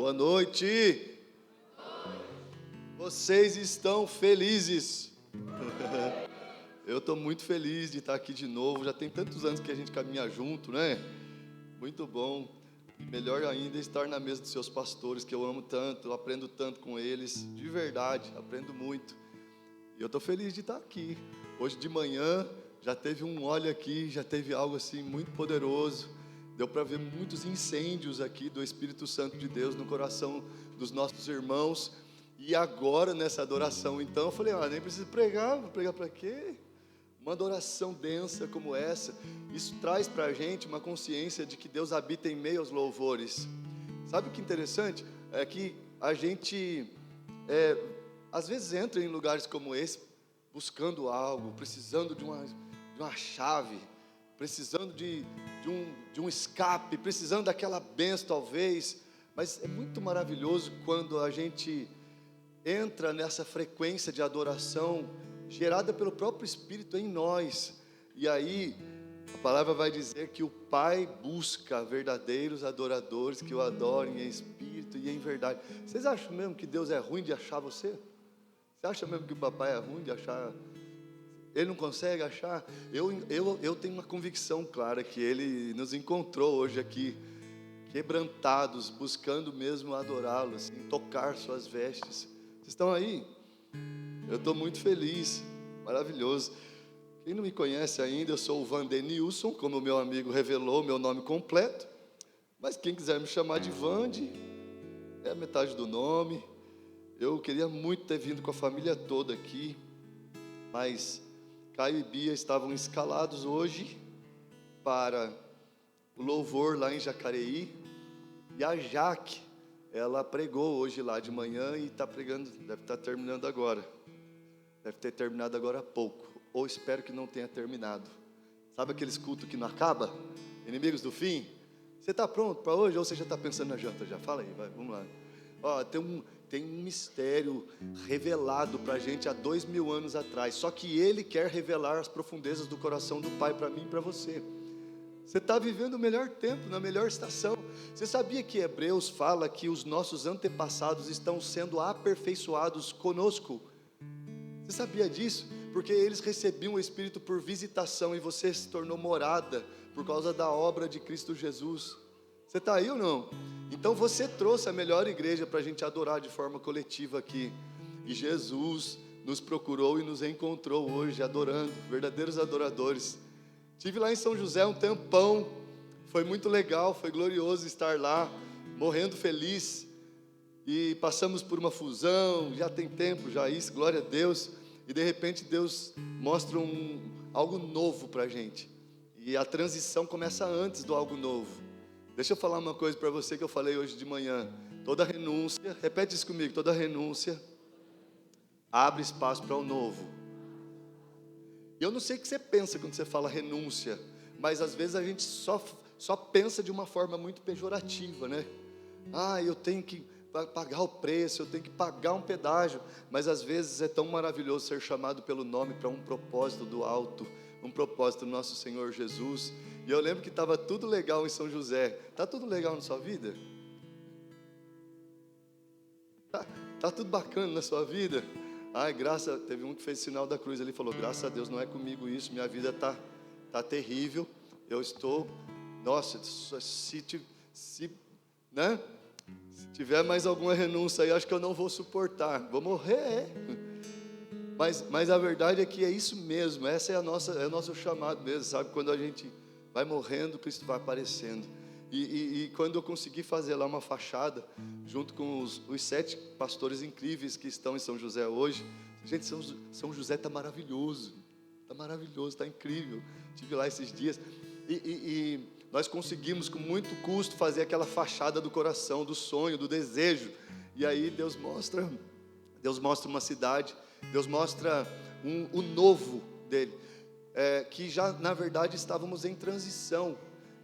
Boa noite. Vocês estão felizes? Eu estou muito feliz de estar aqui de novo. Já tem tantos anos que a gente caminha junto, né? Muito bom. E melhor ainda estar na mesa dos seus pastores, que eu amo tanto, eu aprendo tanto com eles. De verdade, aprendo muito. E eu estou feliz de estar aqui. Hoje de manhã já teve um óleo aqui, já teve algo assim muito poderoso. Deu para ver muitos incêndios aqui do Espírito Santo de Deus no coração dos nossos irmãos. E agora nessa adoração, então, eu falei, nem preciso pregar, vou pregar para quê? Uma adoração densa como essa, isso traz para a gente uma consciência de que Deus habita em meio aos louvores. Sabe o que é interessante? É que a gente, às vezes entra em lugares como esse, buscando algo, precisando de uma chave, precisando de um escape, precisando daquela bênção talvez, mas é muito maravilhoso quando a gente entra nessa frequência de adoração gerada pelo próprio Espírito em nós, e aí a palavra vai dizer que o Pai busca verdadeiros adoradores que o adorem em espírito e em verdade. Vocês acham mesmo que Deus é ruim de achar você? Você acha mesmo que o papai é ruim de achar? Ele não consegue achar? Eu tenho uma convicção clara que Ele nos encontrou hoje aqui, quebrantados, buscando mesmo adorá-lo, assim, tocar suas vestes. Vocês estão aí? Eu estou muito feliz, maravilhoso. Quem não me conhece ainda, eu sou o Vandenilson, como o meu amigo revelou, meu nome completo. Mas quem quiser me chamar de Vande, é a metade do nome. Eu queria muito ter vindo com a família toda aqui, mas Caio e Bia estavam escalados hoje para o louvor lá em Jacareí. E a Jaque, ela pregou hoje lá de manhã e está pregando, deve estar terminando agora. Deve ter terminado agora há pouco, ou espero que não tenha terminado. Sabe aqueles cultos que não acaba? Inimigos do fim? Você está pronto para hoje ou você já está pensando na janta já? Fala aí, vai, vamos lá. Tem um mistério revelado para a gente há 2000 anos atrás, só que Ele quer revelar as profundezas do coração do Pai para mim e para você. Você está vivendo o melhor tempo, na melhor estação. Você sabia que Hebreus fala que os nossos antepassados estão sendo aperfeiçoados conosco? Você sabia disso? Porque eles recebiam o Espírito por visitação e você se tornou morada por causa da obra de Cristo Jesus. Você está aí ou não? Então você trouxe a melhor igreja para a gente adorar de forma coletiva aqui. E Jesus nos procurou e nos encontrou hoje adorando, verdadeiros adoradores. Estive lá em São José um tempão, foi muito legal, foi glorioso estar lá, morrendo feliz. E passamos por uma fusão, já tem tempo, já isso, glória a Deus. E de repente Deus mostra algo novo para a gente. E a transição começa antes do algo novo. Deixa eu falar uma coisa para você que eu falei hoje de manhã. Toda renúncia, repete isso comigo, toda renúncia abre espaço para o novo. Eu não sei o que você pensa quando você fala renúncia, mas às vezes a gente só pensa de uma forma muito pejorativa, né? Eu tenho que pagar o preço, eu tenho que pagar um pedágio, mas às vezes é tão maravilhoso ser chamado pelo nome para um propósito do alto, um propósito do nosso Senhor Jesus. E eu lembro que estava tudo legal em São José. Está tudo legal na sua vida? Tá tudo bacana na sua vida? Teve um que fez sinal da cruz, ele falou, graças a Deus não é comigo isso, minha vida tá terrível, eu estou, nossa, se tiver mais alguma renúncia aí, acho que eu não vou suportar, vou morrer, mas a verdade é que é isso mesmo, essa é o nosso chamado mesmo, sabe, quando a gente vai morrendo, Cristo vai aparecendo. E quando eu consegui fazer lá uma fachada, junto com os 7 pastores incríveis que estão em São José hoje, gente, São José está maravilhoso, está incrível. Estive lá esses dias e nós conseguimos com muito custo fazer aquela fachada do coração, do sonho, do desejo. E aí Deus mostra uma cidade, Deus mostra o novo dele, que já na verdade estávamos em transição.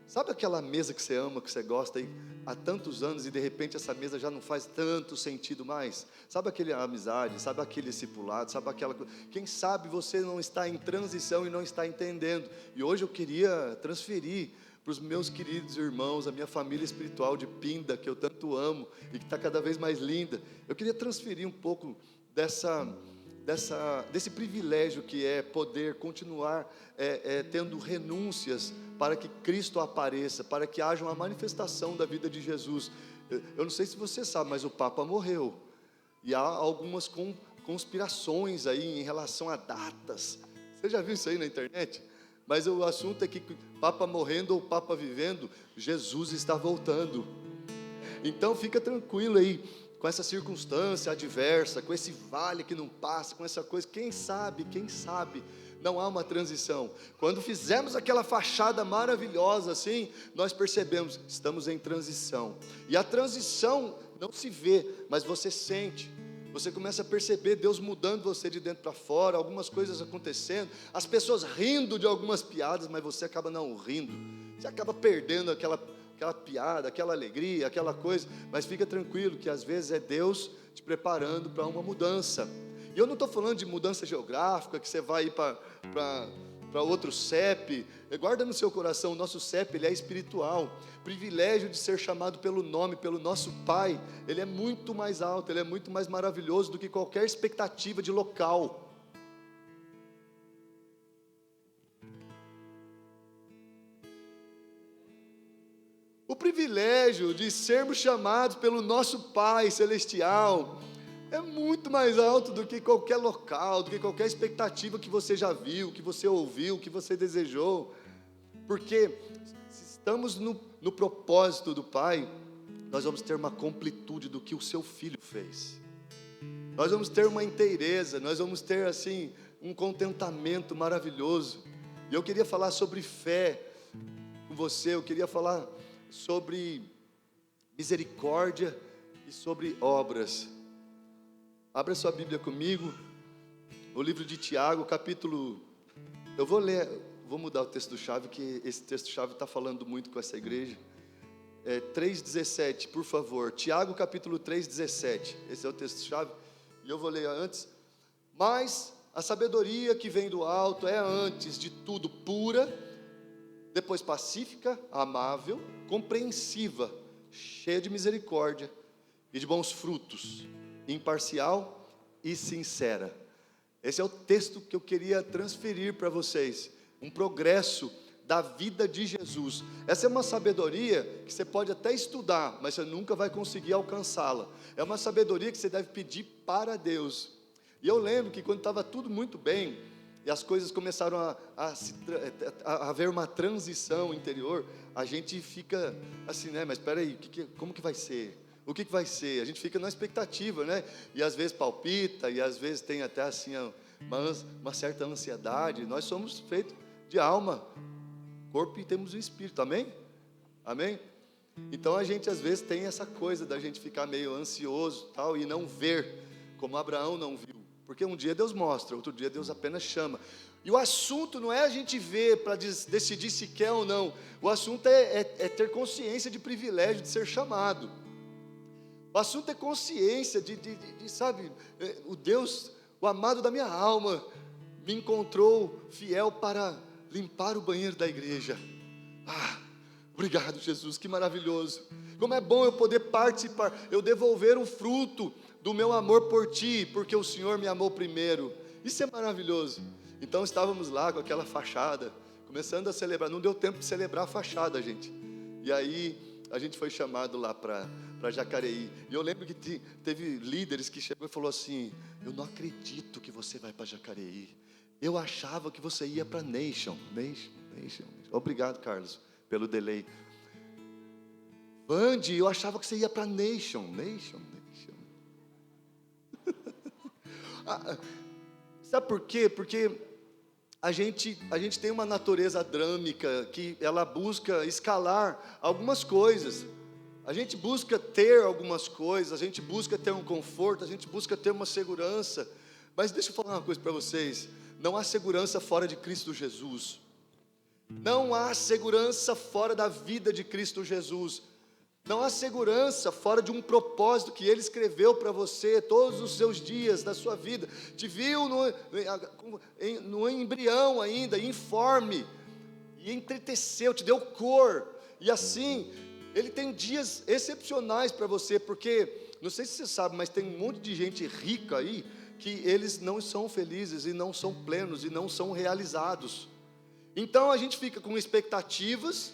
Sabe aquela mesa que você ama, que você gosta aí há tantos anos e de repente essa mesa já não faz tanto sentido mais? Sabe aquela amizade, sabe aquele discipulado, sabe aquela coisa? Quem sabe você não está em transição e não está entendendo. E hoje eu queria transferir para os meus queridos irmãos, a minha família espiritual de Pinda, que eu tanto amo e que está cada vez mais linda. Eu queria transferir um pouco desse privilégio que é poder continuar tendo renúncias para que Cristo apareça, para que haja uma manifestação da vida de Jesus. Eu não sei se você sabe, mas o Papa morreu, e há algumas conspirações aí em relação a datas. Você já viu isso aí na internet? Mas o assunto é que Papa morrendo ou Papa vivendo, Jesus está voltando. Então fica tranquilo aí, com essa circunstância adversa, com esse vale que não passa, com essa coisa, quem sabe, não há uma transição. Quando fizemos aquela fachada maravilhosa assim, nós percebemos, estamos em transição. E a transição não se vê, mas você sente. Você começa a perceber Deus mudando você de dentro para fora, algumas coisas acontecendo, as pessoas rindo de algumas piadas, mas você acaba não rindo. Você acaba perdendo aquela piada, aquela alegria, aquela coisa, mas fica tranquilo que às vezes é Deus te preparando para uma mudança. E eu não estou falando de mudança geográfica, que você vai ir para outro CEP. Guarda no seu coração, o nosso CEP, ele é espiritual. Privilégio de ser chamado pelo nome, pelo nosso Pai, ele é muito mais alto, ele é muito mais maravilhoso do que qualquer expectativa de local. O privilégio de sermos chamados pelo nosso Pai Celestial é muito mais alto do que qualquer local, do que qualquer expectativa que você já viu, que você ouviu, que você desejou. Porque se estamos no propósito do Pai, nós vamos ter uma completude do que o seu Filho fez. Nós vamos ter uma inteireza, nós vamos ter assim um contentamento maravilhoso. E eu queria falar sobre fé com você, eu queria falar sobre misericórdia e sobre obras. Abra sua Bíblia comigo, o livro de Tiago, capítulo... Eu vou mudar o texto-chave, que esse texto-chave está falando muito com essa igreja. 3,17, por favor. Tiago, capítulo 3,17. Esse é o texto-chave, e eu vou ler antes. Mas a sabedoria que vem do alto é antes de tudo pura, depois pacífica, amável, compreensiva, cheia de misericórdia e de bons frutos, imparcial e sincera. Esse é o texto que eu queria transferir para vocês, um progresso da vida de Jesus. Essa é uma sabedoria que você pode até estudar, mas você nunca vai conseguir alcançá-la. É uma sabedoria que você deve pedir para Deus. E eu lembro que quando estava tudo muito bem, e as coisas começaram a haver uma transição interior, a gente fica assim, né? Mas espera aí, como que vai ser? O que vai ser? A gente fica na expectativa, né? E às vezes palpita, e às vezes tem até assim uma certa ansiedade. Nós somos feitos de alma, corpo, e temos um espírito, amém? Amém? Então a gente às vezes tem essa coisa da gente ficar meio ansioso tal, e não ver, como Abraão não viu. Porque um dia Deus mostra, outro dia Deus apenas chama. E o assunto não é a gente ver para decidir se quer ou não. O assunto é ter consciência de privilégio de ser chamado. O assunto é consciência sabe, o Deus, o amado da minha alma, me encontrou fiel para limpar o banheiro da igreja. Obrigado, Jesus, que maravilhoso. Como é bom eu poder participar, eu devolver o fruto do meu amor por ti, porque o Senhor me amou primeiro. Isso é maravilhoso. Então estávamos lá com aquela fachada, começando a celebrar. Não deu tempo de celebrar a fachada, gente. E aí a gente foi chamado lá para Jacareí. E eu lembro que teve líderes que chegou e falou assim: eu não acredito que você vai para Jacareí. Eu achava que você ia para Nation. Obrigado, Carlos, pelo delay. Band, eu achava que você ia para Nation. Sabe por quê? Porque a gente tem uma natureza drâmica, que ela busca escalar algumas coisas. A gente busca ter algumas coisas, a gente busca ter um conforto, a gente busca ter uma segurança. Mas deixa eu falar uma coisa para vocês: não há segurança fora de Cristo Jesus. Não há segurança fora da vida de Cristo Jesus. Não há segurança fora de um propósito que Ele escreveu para você todos os seus dias da sua vida. Te viu no embrião ainda, informe. e entreteceu, te deu cor, e assim, Ele tem dias excepcionais para você, porque, não sei se você sabe, mas tem um monte de gente rica aí, que eles não são felizes, e não são plenos, e não são realizados. Então a gente fica com expectativas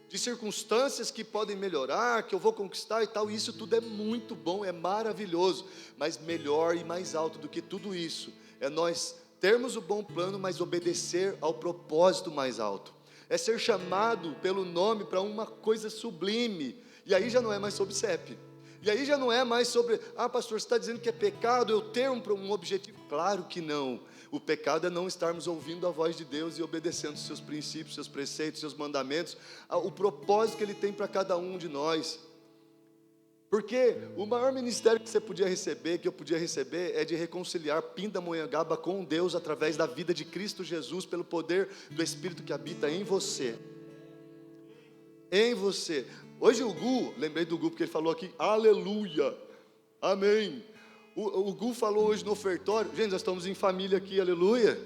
de circunstâncias que podem melhorar, que eu vou conquistar e tal, e isso tudo é muito bom, é maravilhoso, mas melhor e mais alto do que tudo isso, é nós termos o bom plano, mas obedecer ao propósito mais alto, é ser chamado pelo nome para uma coisa sublime, e aí já não é mais sobre CEP, e aí já não é mais sobre, pastor, você está dizendo que é pecado eu ter um objetivo? Claro que não. O pecado é não estarmos ouvindo a voz de Deus e obedecendo seus princípios, seus preceitos, seus mandamentos, o propósito que Ele tem para cada um de nós. Porque o maior ministério que você podia receber, que eu podia receber, é de reconciliar Pindamonhangaba com Deus através da vida de Cristo Jesus, pelo poder do Espírito que habita em você. Em você. Hoje o Gu, lembrei do Gu porque ele falou aqui, aleluia, amém. O Gu falou hoje no ofertório, gente, nós estamos em família aqui, aleluia,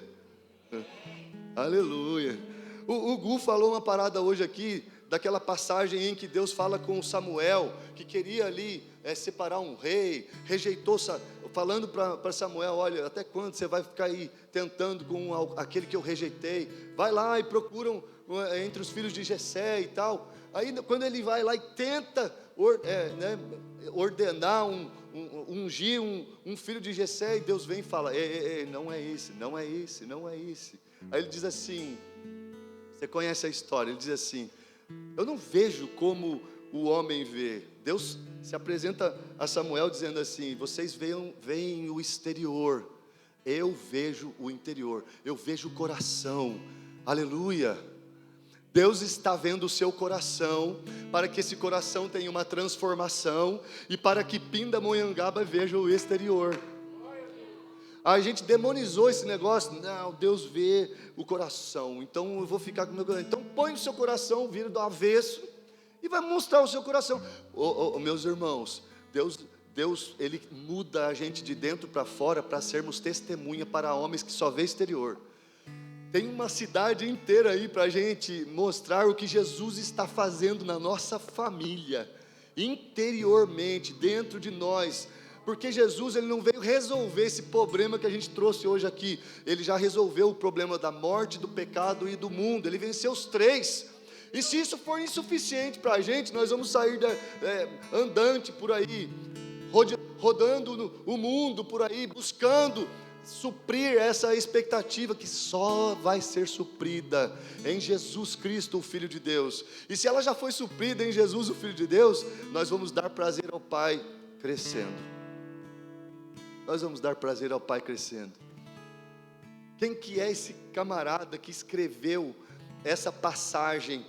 aleluia. O Gu falou uma parada hoje aqui, daquela passagem em que Deus fala com Samuel, que queria ali separar um rei, rejeitou, falando para Samuel, olha, até quando você vai ficar aí tentando com aquele que eu rejeitei, vai lá e procuram entre os filhos de Jessé e tal. Aí quando ele vai lá e tenta ordenar, ungir um filho de Jessé, e Deus vem e fala, não é esse, não é esse, não é esse. Aí ele diz assim, você conhece a história, ele diz assim, eu não vejo como o homem vê. Deus se apresenta a Samuel dizendo assim, vocês veem o exterior, eu vejo o interior, eu vejo o coração, aleluia. Deus está vendo o seu coração, para que esse coração tenha uma transformação, e para que Pindamonhangaba veja o exterior. A gente demonizou esse negócio, não, Deus vê o coração, então eu vou ficar com o meu coração. Então põe o seu coração, vira do avesso, e vai mostrar o seu coração. Meus irmãos, Deus, Ele muda a gente de dentro para fora, para sermos testemunha para homens que só vê exterior. Tem uma cidade inteira aí para a gente mostrar o que Jesus está fazendo na nossa família, interiormente, dentro de nós, porque Jesus, Ele não veio resolver esse problema que a gente trouxe hoje aqui, Ele já resolveu o problema da morte, do pecado e do mundo, Ele venceu os três, e se isso for insuficiente para a gente, nós vamos sair andante por aí, rodando o mundo por aí, buscando suprir essa expectativa que só vai ser suprida em Jesus Cristo, o Filho de Deus. E se ela já foi suprida em Jesus, o Filho de Deus, nós vamos dar prazer ao Pai crescendo. Nós vamos dar prazer ao Pai crescendo. Quem que é esse camarada que escreveu essa passagem?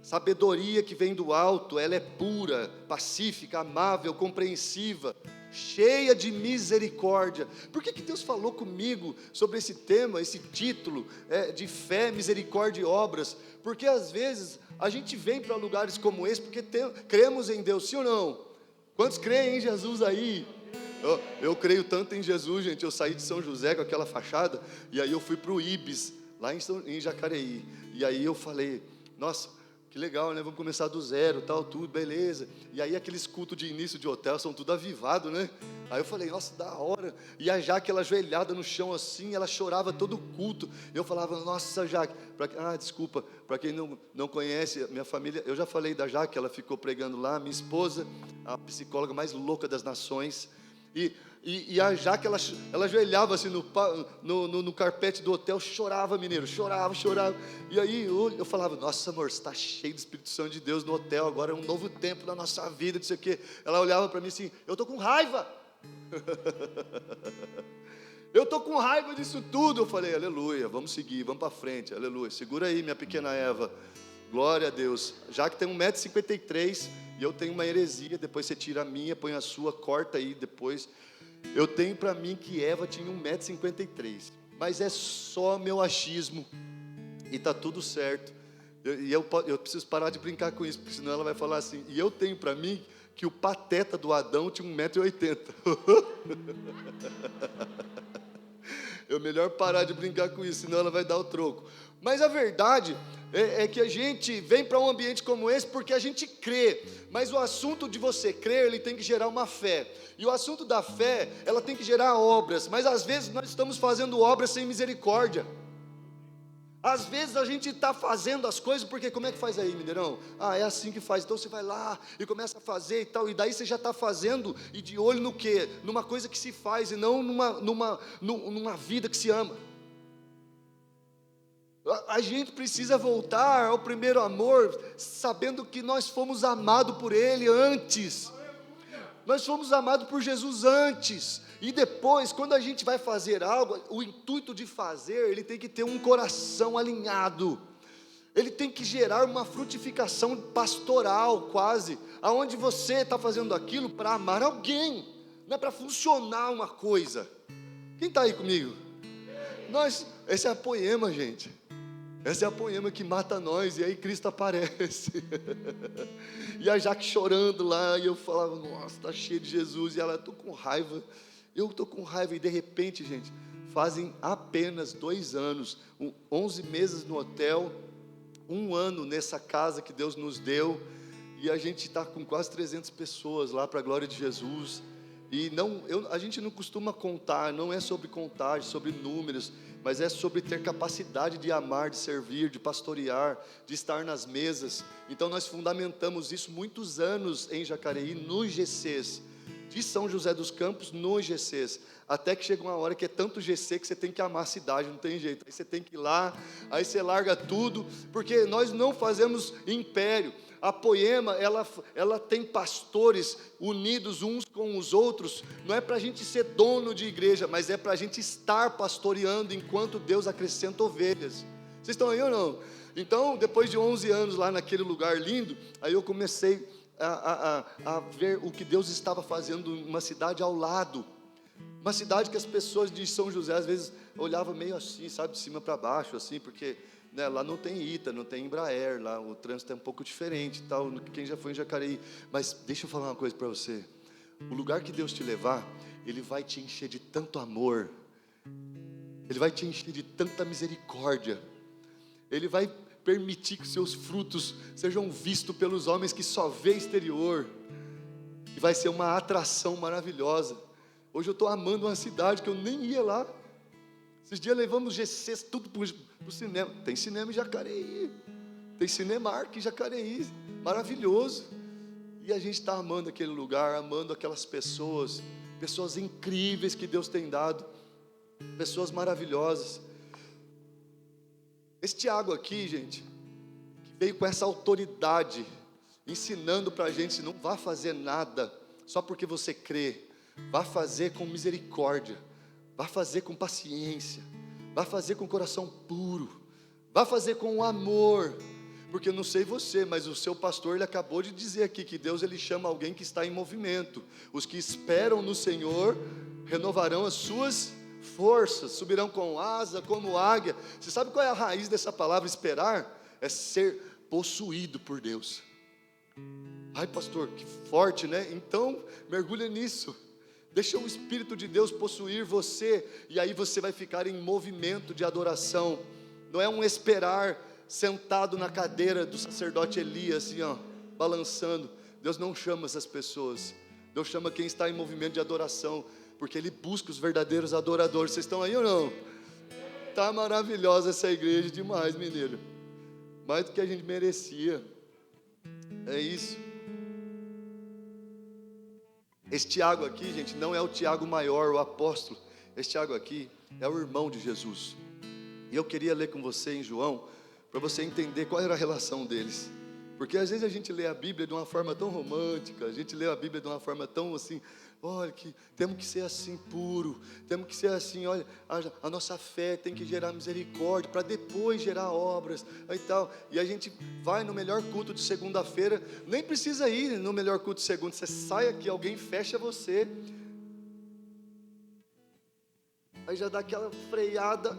Sabedoria que vem do alto, ela é pura, pacífica, amável, compreensiva, cheia de misericórdia. Por que Deus falou comigo sobre esse tema, esse título de fé, misericórdia e obras? Porque às vezes a gente vem para lugares como esse porque cremos em Deus, sim ou não? Quantos creem em Jesus aí? Eu creio tanto em Jesus, gente. Eu saí de São José com aquela fachada, e aí eu fui para o Ibis, lá em Jacareí, e aí eu falei, nossa, que legal, né? Vamos começar do zero, tal, tudo, beleza. E aí aqueles cultos de início de hotel são tudo avivado, né? Aí eu falei, nossa, da hora. E a Jaque, ela ajoelhada no chão assim, ela chorava todo o culto. Eu falava, nossa, Jaque, desculpa, para quem não conhece, minha família, eu já falei da Jaque, ela ficou pregando lá, minha esposa, a psicóloga mais louca das nações. E a Jaque, ela ajoelhava assim no carpete do hotel, chorava, mineiro, chorava. E aí eu falava, nossa, amor, você está cheio do Espírito Santo de Deus no hotel, agora é um novo tempo na nossa vida, não sei o quê. Ela olhava para mim assim, eu estou com raiva. Eu estou com raiva disso tudo. Eu falei, aleluia, vamos seguir, vamos para frente, aleluia. Segura aí, minha pequena Eva, glória a Deus. Já que tem 1,53 m, e eu tenho uma heresia, depois você tira a minha, põe a sua, corta aí depois. Eu tenho para mim que Eva tinha 1,53 m, mas é só meu achismo, e está tudo certo. Eu preciso parar de brincar com isso, porque senão ela vai falar assim, e eu tenho para mim que o pateta do Adão tinha 1,80 m. É melhor parar de brincar com isso, senão ela vai dar o troco. Mas a verdade é que a gente vem para um ambiente como esse porque a gente crê. Mas o assunto de você crer, ele tem que gerar uma fé. E o assunto da fé, ela tem que gerar obras. Mas às vezes nós estamos fazendo obras sem misericórdia. Às vezes a gente está fazendo as coisas, porque como é que faz aí, Mineirão? É assim que faz, então você vai lá e começa a fazer e tal, e daí você já está fazendo, e de olho no quê? Numa coisa que se faz, e não numa vida que se ama. A gente precisa voltar ao primeiro amor, sabendo que nós fomos amados por Ele antes. Nós fomos amados por Jesus antes. E depois, quando a gente vai fazer algo, o intuito de fazer, ele tem que ter um coração alinhado. Ele tem que gerar uma frutificação pastoral quase, aonde você está fazendo aquilo para amar alguém, não é para funcionar uma coisa. Quem está aí comigo? Essa é a poema, gente. Essa é a poema que mata nós, e aí Cristo aparece. E a Jaque chorando lá, e eu falava, nossa, está cheio de Jesus, e ela, estou com raiva, e de repente, gente, fazem apenas 2 anos, 11 meses no hotel, 1 ano nessa casa que Deus nos deu, e a gente está com quase 300 pessoas lá para a glória de Jesus. E a gente não costuma contar, não é sobre contagem, sobre números, mas é sobre ter capacidade de amar, de servir, de pastorear, de estar nas mesas. Então nós fundamentamos isso muitos anos em Jacareí, nos GCs, de São José dos Campos, nos GCs, até que chega uma hora que é tanto GC que você tem que amar a cidade, não tem jeito, aí você tem que ir lá, aí você larga tudo, porque nós não fazemos império. A Poema, ela tem pastores unidos uns com os outros, não é para a gente ser dono de igreja, mas é para a gente estar pastoreando enquanto Deus acrescenta ovelhas. Vocês estão aí ou não? Então, depois de 11 anos lá naquele lugar lindo, aí eu comecei a ver o que Deus estava fazendo em uma cidade ao lado, uma cidade que as pessoas de São José às vezes olhavam meio assim, sabe, de cima para baixo, assim, porque lá não tem ITA, não tem Embraer, lá o trânsito é um pouco diferente, tal, quem já foi em Jacareí. Mas deixa eu falar uma coisa para você, o lugar que Deus te levar, Ele vai te encher de tanto amor, Ele vai te encher de tanta misericórdia, Ele vai permitir que seus frutos sejam vistos pelos homens que só vê exterior, e vai ser uma atração maravilhosa. Hoje eu estou amando uma cidade que eu nem ia lá. Esses dias levamos GCs tudo para o cinema. Tem cinema em Jacareí, tem Cinemark em Jacareí, maravilhoso. E a gente está amando aquele lugar, amando aquelas pessoas incríveis que Deus tem dado, pessoas maravilhosas. Esse Tiago aqui, gente, que veio com essa autoridade, ensinando para a gente, não vá fazer nada só porque você crê, vá fazer com misericórdia, vá fazer com paciência, vá fazer com coração puro, vá fazer com amor, porque eu não sei você, mas o seu pastor, ele acabou de dizer aqui, que Deus, ele chama alguém que está em movimento. Os que esperam no Senhor, renovarão as suas forças, subirão com asa, como águia. Você sabe qual é a raiz dessa palavra esperar? É ser possuído por Deus. Ai pastor, que forte, né? Então, mergulha nisso. Deixa o Espírito de Deus possuir você, e aí você vai ficar em movimento de adoração. Não é um esperar sentado na cadeira do sacerdote Elias, assim, balançando. Deus não chama essas pessoas. Deus chama quem está em movimento de adoração, porque Ele busca os verdadeiros adoradores. Vocês estão aí ou não? Está maravilhosa essa igreja demais, mineiro. Mais do que a gente merecia. É isso. Esse Tiago aqui, gente, não é o Tiago maior, o apóstolo. Esse Tiago aqui é o irmão de Jesus. E eu queria ler com você em João, para você entender qual era a relação deles. Porque às vezes a gente lê a Bíblia de uma forma tão romântica, a gente lê a Bíblia de uma forma tão assim, olha, que temos que ser assim puro, temos que ser assim, olha, a nossa fé tem que gerar misericórdia, para depois gerar obras, e tal. E a gente vai no melhor culto de segunda-feira, nem precisa ir no melhor culto de segunda, você sai aqui, alguém fecha você, aí já dá aquela freada,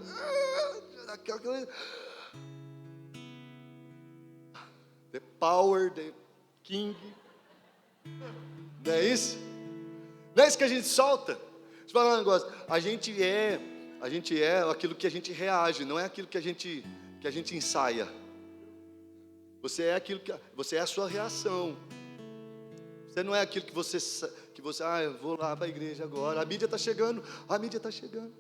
já dá aquela... The power, the king. Não é isso? Não é isso que a gente solta? Deixa eu falar um negócio. A A gente é aquilo que a gente reage, não é aquilo que a gente ensaia. Você é aquilo você é a sua reação. Você não é aquilo que você eu vou lá para a igreja agora. A mídia está chegando, a mídia está chegando.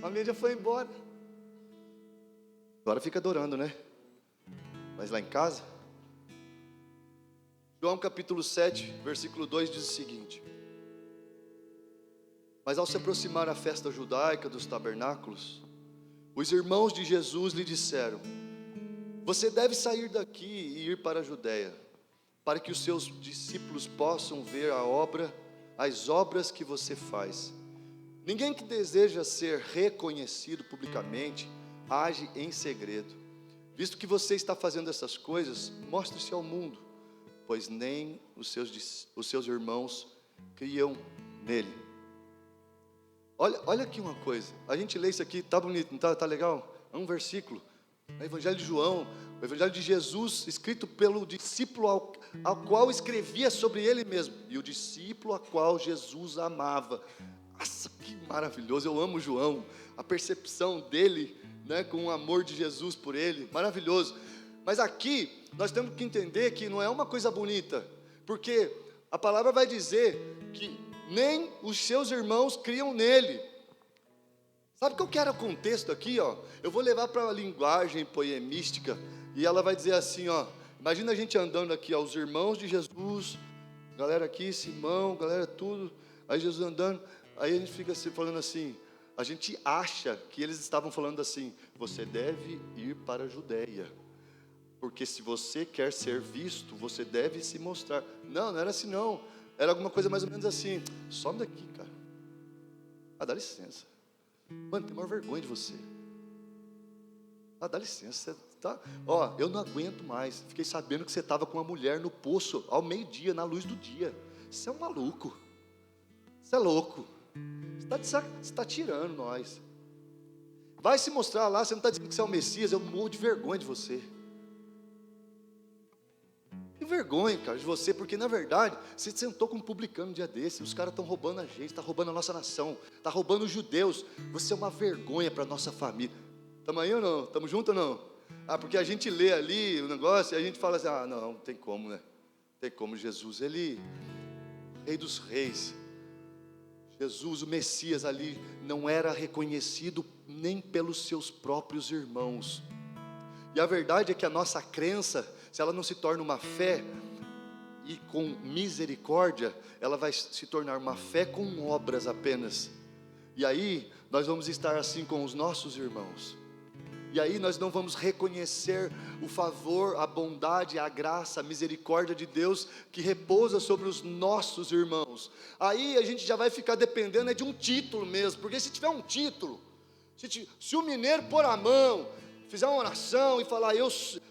A mídia foi embora. Agora fica adorando, né? Mas lá em casa, João capítulo 7, versículo 2 diz o seguinte: mas ao se aproximar a festa judaica dos tabernáculos, os irmãos de Jesus lhe disseram: você deve sair daqui e ir para a Judeia, para que os seus discípulos possam ver as obras que você faz. Ninguém que deseja ser reconhecido publicamente age em segredo. Visto que você está fazendo essas coisas, mostre-se ao mundo, pois nem os seus irmãos criam nele. Olha aqui uma coisa, a gente lê isso aqui, tá bonito, não tá legal? É um versículo, é o Evangelho de João, o Evangelho de Jesus, escrito pelo discípulo ao qual escrevia sobre ele mesmo, e o discípulo a qual Jesus amava. Nossa, que maravilhoso, eu amo João, a percepção dele, né, com o amor de Jesus por ele, maravilhoso. Mas aqui, nós temos que entender que não é uma coisa bonita, porque a palavra vai dizer que nem os seus irmãos criam nele. Sabe o que eu quero o contexto aqui, ó? Eu vou levar para a linguagem poemística, e ela vai dizer assim, ó, imagina a gente andando aqui, ó, os irmãos de Jesus, galera aqui, Simão, galera tudo, aí Jesus andando, aí a gente fica assim, falando assim, a gente acha que eles estavam falando assim: você deve ir para a Judeia, porque se você quer ser visto, você deve se mostrar. Não era assim não, era alguma coisa mais ou menos assim: some daqui, cara, dá licença, mano, tem maior vergonha de você, dá licença, você tá, ó, eu não aguento mais, fiquei sabendo que você estava com uma mulher no poço, ao meio-dia, na luz do dia, você é um maluco, você é louco, você está tirando nós, vai se mostrar lá, você não está dizendo que você é o Messias, eu morro de vergonha de você, que vergonha, cara, de você, porque na verdade, você sentou com um publicano um dia desse, os caras estão roubando a gente, está roubando a nossa nação, está roubando os judeus, você é uma vergonha para a nossa família. Estamos aí ou não? Estamos juntos ou não? Porque a gente lê ali o negócio e a gente fala assim: não tem como, né? Não tem como, Jesus, ele, Rei dos Reis, Jesus, o Messias ali, não era reconhecido nem pelos seus próprios irmãos. E a verdade é que a nossa crença, se ela não se torna uma fé e com misericórdia, ela vai se tornar uma fé com obras apenas. E aí nós vamos estar assim com os nossos irmãos. E aí nós não vamos reconhecer o favor, a bondade, a graça, a misericórdia de Deus que repousa sobre os nossos irmãos. Aí a gente já vai ficar dependendo de um título mesmo, porque se tiver um título, se o mineiro pôr a mão, fizer uma oração e falar: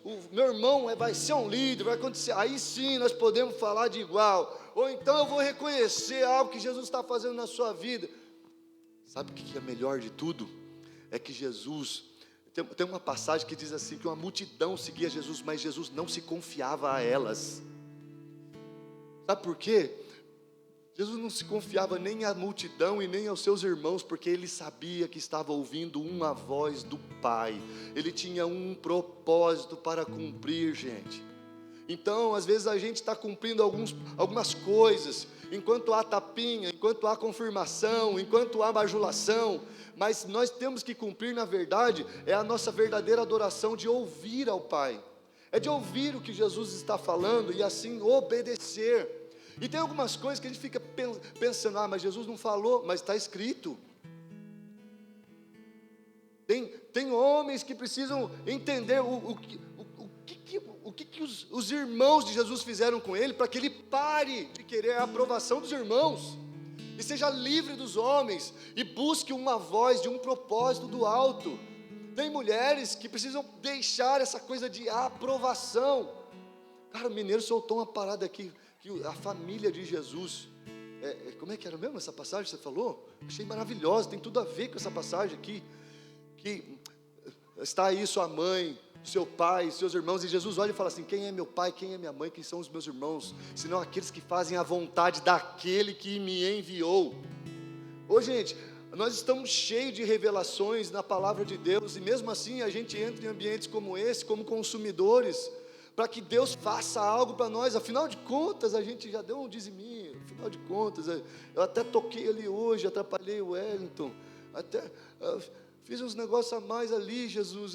o meu irmão vai ser um líder, vai acontecer, aí sim nós podemos falar de igual. Ou então eu vou reconhecer algo que Jesus está fazendo na sua vida. Sabe o que é melhor de tudo? É que Jesus, tem uma passagem que diz assim, que uma multidão seguia Jesus, mas Jesus não se confiava a elas. Sabe por quê? Jesus não se confiava nem à multidão e nem aos seus irmãos, porque ele sabia que estava ouvindo uma voz do Pai. Ele tinha um propósito para cumprir, gente. Então, às vezes a gente está cumprindo algumas coisas, enquanto há tapinha, enquanto há confirmação, enquanto há bajulação, mas nós temos que cumprir, na verdade, é a nossa verdadeira adoração de ouvir ao Pai, é de ouvir o que Jesus está falando e assim obedecer. E tem algumas coisas que a gente fica pensando: mas Jesus não falou, mas está escrito. Tem homens que precisam entender o que os irmãos de Jesus fizeram com ele, para que ele pare de querer a aprovação dos irmãos, e seja livre dos homens, e busque uma voz de um propósito do alto. Tem mulheres que precisam deixar essa coisa de aprovação. Cara, o mineiro soltou uma parada aqui, que a família de Jesus, como é que era mesmo essa passagem que você falou? Achei maravilhosa, tem tudo a ver com essa passagem aqui, que está aí sua mãe, seu pai, seus irmãos, e Jesus olha e fala assim: quem é meu pai, quem é minha mãe, quem são os meus irmãos, senão aqueles que fazem a vontade daquele que me enviou. Ô gente, Nós estamos cheios de revelações na palavra de Deus, e mesmo assim a gente entra em ambientes como esse, como consumidores, para que Deus faça algo para nós. Afinal de contas, a gente já deu um diziminho, afinal de contas, eu até toquei ali hoje, atrapalhei o Wellington, até fiz uns negócios a mais ali, Jesus.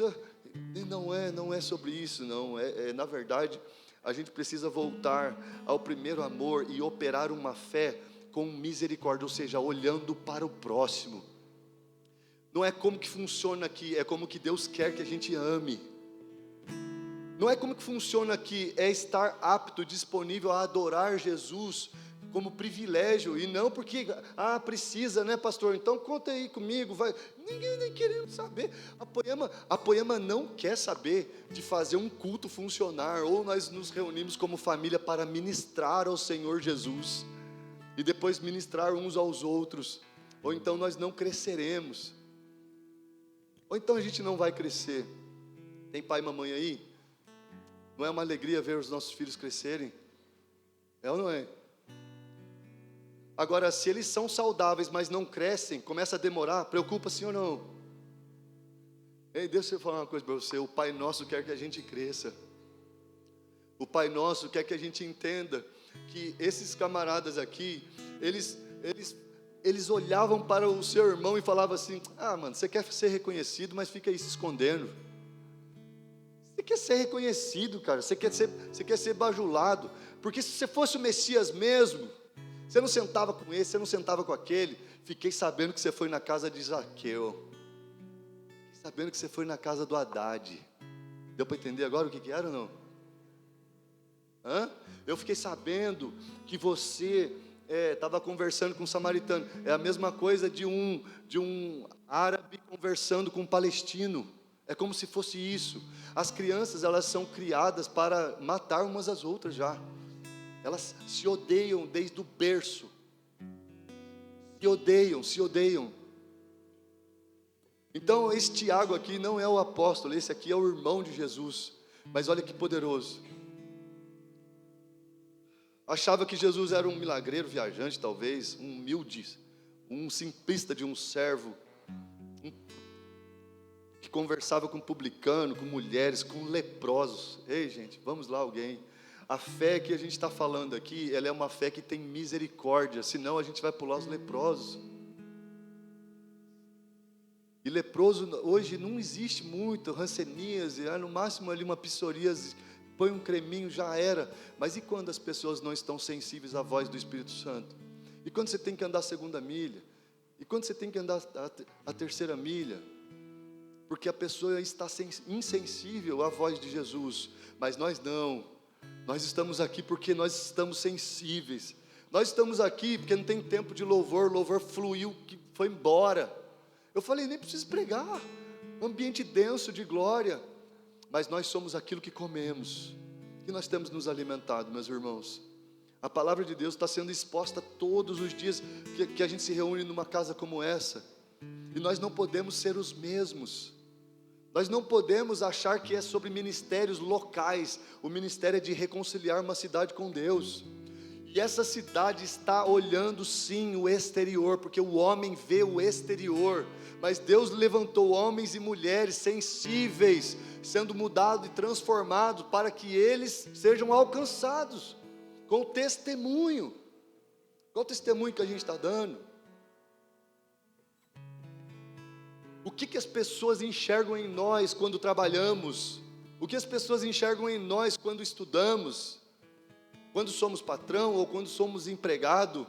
E não é sobre isso, não. Na verdade, a gente precisa voltar ao primeiro amor e operar uma fé com misericórdia, ou seja, olhando para o próximo. Não é como que funciona aqui, é como que Deus quer que a gente ame. Não é como que funciona aqui, é estar apto, disponível a adorar Jesus como privilégio, e não porque, precisa, né, pastor? Então conta aí comigo, vai. Ninguém nem querendo saber. A Poema não quer saber de fazer um culto funcionar, ou nós nos reunimos como família para ministrar ao Senhor Jesus, e depois ministrar uns aos outros, ou então nós não cresceremos, ou então a gente não vai crescer. Tem pai e mamãe aí? Não é uma alegria ver os nossos filhos crescerem? É ou não é? Agora, se eles são saudáveis, mas não crescem, começa a demorar, preocupa sim ou não? Ei, deixa eu falar uma coisa para você, o Pai Nosso quer que a gente cresça, o Pai Nosso quer que a gente entenda que esses camaradas aqui, eles olhavam para o seu irmão e falavam assim: mano, você quer ser reconhecido, mas fica aí se escondendo. Você quer ser reconhecido, cara, você quer ser bajulado, porque se você fosse o Messias mesmo, você não sentava com esse, você não sentava com aquele. Fiquei sabendo que você foi na casa de Zaqueu, fiquei sabendo que você foi na casa do Haddad. Deu para entender agora o que era ou não? Eu fiquei sabendo que você estava conversando com um samaritano. É a mesma coisa de um árabe conversando com um palestino. É como se fosse isso. As crianças, elas são criadas para matar umas às outras já. Elas se odeiam desde o berço. Se odeiam. Então esse Tiago aqui não é o apóstolo, esse aqui é o irmão de Jesus. Mas olha que poderoso. Achava que Jesus era um milagreiro viajante, talvez, um humilde, um simplista de um servo, que conversava com publicano, com mulheres, com leprosos. Ei, gente, vamos lá, alguém. A fé que a gente está falando aqui, ela é uma fé que tem misericórdia, senão a gente vai pular os leprosos. E leproso hoje não existe muito, ranceníase, no máximo ali uma psoríase, põe um creminho, já era. Mas e quando as pessoas não estão sensíveis à voz do Espírito Santo? E quando você tem que andar a segunda milha? E quando você tem que andar a terceira milha? Porque a pessoa está insensível à voz de Jesus. Mas nós não. Nós estamos aqui porque nós estamos sensíveis. Nós estamos aqui porque não tem tempo de louvor. O louvor fluiu, que foi embora. Eu falei, nem preciso pregar. Um ambiente denso de glória. Mas nós somos aquilo que comemos, que nós temos nos alimentado, meus irmãos. A palavra de Deus está sendo exposta todos os dias que a gente se reúne numa casa como essa. E nós não podemos ser os mesmos. Nós não podemos achar que é sobre ministérios locais. O ministério é de reconciliar uma cidade com Deus. E essa cidade está olhando sim o exterior, porque o homem vê o exterior. Mas Deus levantou homens e mulheres sensíveis, sendo mudados e transformados, para que eles sejam alcançados, com o testemunho. Qual o testemunho que a gente está dando? O que as pessoas enxergam em nós quando trabalhamos? O que as pessoas enxergam em nós quando estudamos? Quando somos patrão ou quando somos empregado?